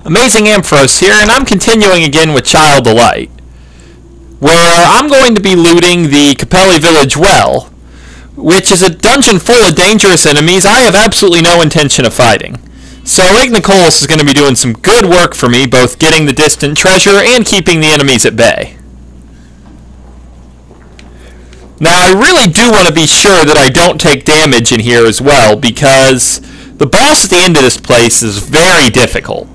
Amazing Ampharos here, and I'm continuing again with Child of Light, where I'm going to be looting the Capilli Village Well, which is a dungeon full of dangerous enemies I have absolutely no intention of fighting. So Ignicolis is going to be doing some good work for me, both getting the distant treasure and keeping the enemies at bay. Now I really do want to be sure that I don't take damage in here as well, because the boss at the end of this place is very difficult.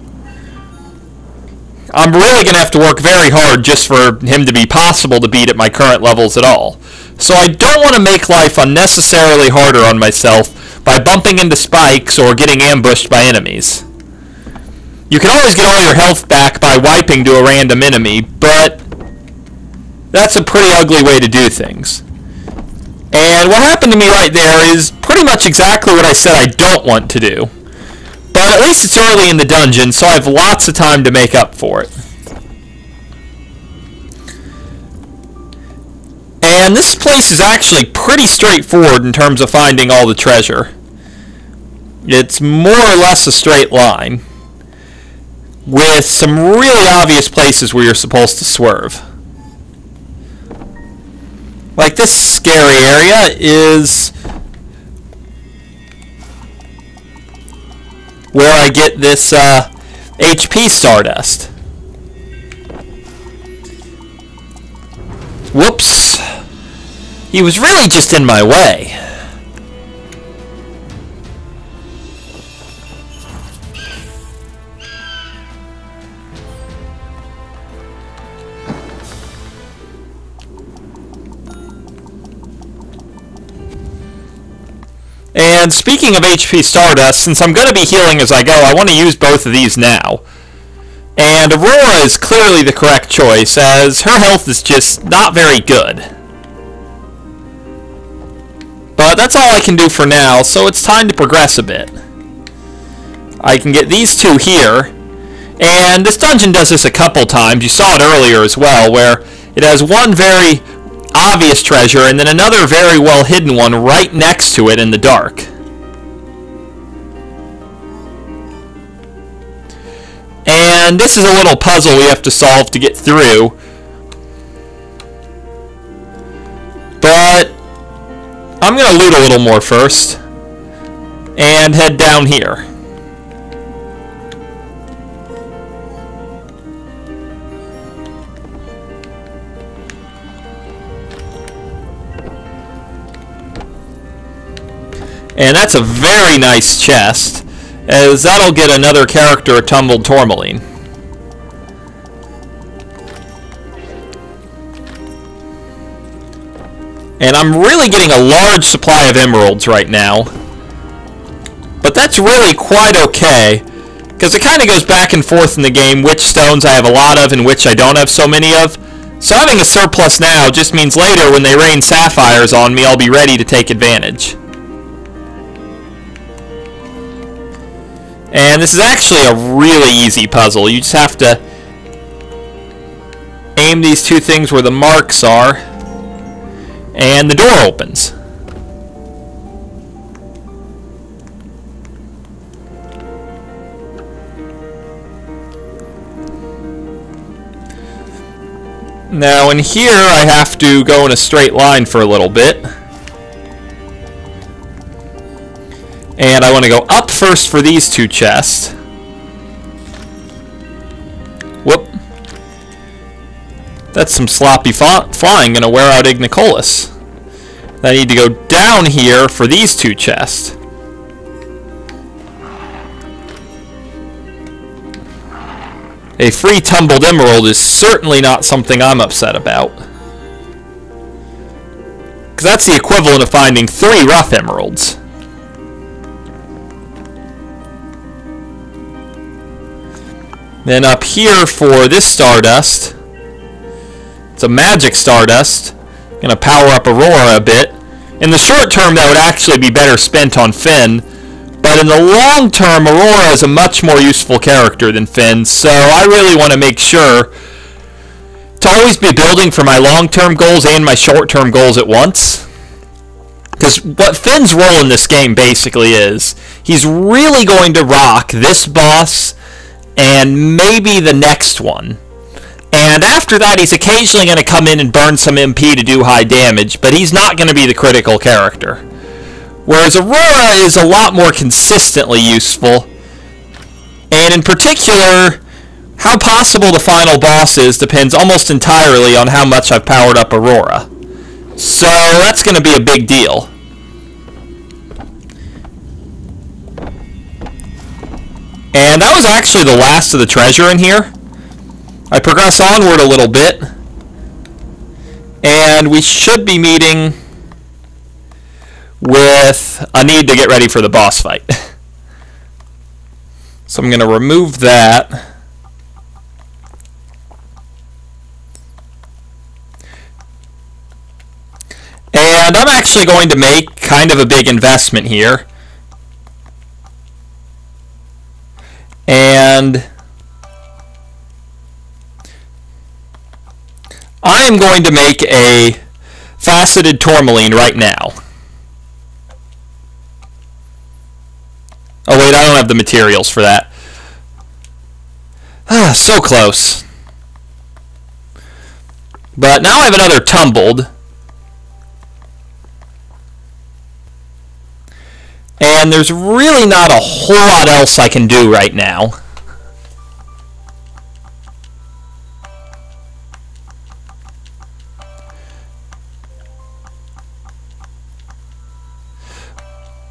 I'm really going to have to work very hard just for him to be possible to beat at my current levels at all. So I don't want to make life unnecessarily harder on myself by bumping into spikes or getting ambushed by enemies. You can always get all your health back by wiping to a random enemy, but that's a pretty ugly way to do things. And what happened to me right there is pretty much exactly what I said I don't want to do. But at least it's early in the dungeon, so I have lots of time to make up for it. And this place is actually pretty straightforward in terms of finding all the treasure. It's more or less a straight line, with some really obvious places where you're supposed to swerve. Like this scary area is where I get this HP Stardust. Whoops. He was really just in my way. And speaking of HP Stardust, since I'm going to be healing as I go, I want to use both of these now. And Aurora is clearly the correct choice, as her health is just not very good. But that's all I can do for now, so it's time to progress a bit. I can get these two here, and this dungeon does this a couple times. You saw it earlier as well, where it has one very obvious treasure and then another very well hidden one right next to it in the dark. And this is a little puzzle we have to solve to get through. But I'm going to loot a little more first and head down here. And that's a very nice chest, as that'll get another character a tumbled tourmaline. And I'm really getting a large supply of emeralds right now. But that's really quite okay, because it kind of goes back and forth in the game which stones I have a lot of and which I don't have so many of. So having a surplus now just means later when they rain sapphires on me, I'll be ready to take advantage. And this is actually a really easy puzzle. You just have to aim these two things where the marks are, and the door opens. Now in here I have to go in a straight line for a little bit. And I want to go up first for these two chests. Whoop. That's some sloppy flying. Gonna wear out Ignicolis. I need to go down here for these two chests. A free tumbled emerald is certainly not something I'm upset about, because that's the equivalent of finding 3 rough emeralds. Then up here for this Stardust, it's a magic Stardust. I'm going to power up Aurora a bit. In the short term, that would actually be better spent on Finn, but in the long term, Aurora is a much more useful character than Finn, so I really want to make sure to always be building for my long-term goals and my short-term goals at once. Because what Finn's role in this game basically is, he's really going to rock this boss and maybe the next one. And after that, he's occasionally going to come in and burn some MP to do high damage, but he's not going to be the critical character. Whereas Aurora is a lot more consistently useful, and in particular, how possible the final boss is depends almost entirely on how much I've powered up Aurora. So that's going to be a big deal. And that was actually the last of the treasure in here. I progress onward a little bit, and we should be meeting with a need to get ready for the boss fight. So I'm going to remove that. And I'm actually going to make kind of a big investment here. And I am going to make a faceted tourmaline right now. Oh wait, I don't have the materials for that. Ah, so close. But now I have another tumbled. And there's really not a whole lot else I can do right now.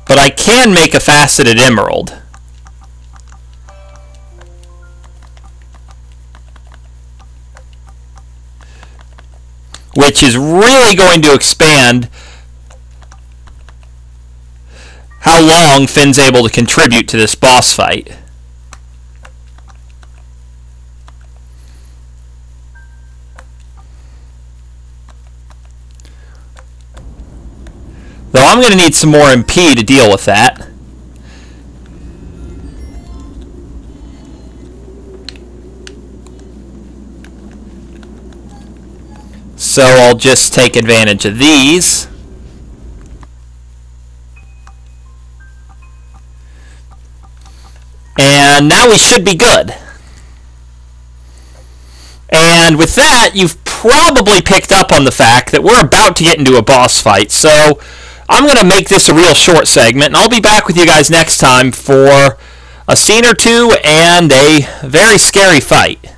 But I can make a faceted emerald. Which is really going to expand how long Finn's able to contribute to this boss fight. Though I'm going to need some more MP to deal with that. So I'll just take advantage of these. And now we should be good. And with that, you've probably picked up on the fact that we're about to get into a boss fight. So I'm going to make this a real short segment, and I'll be back with you guys next time for a scene or two and a very scary fight.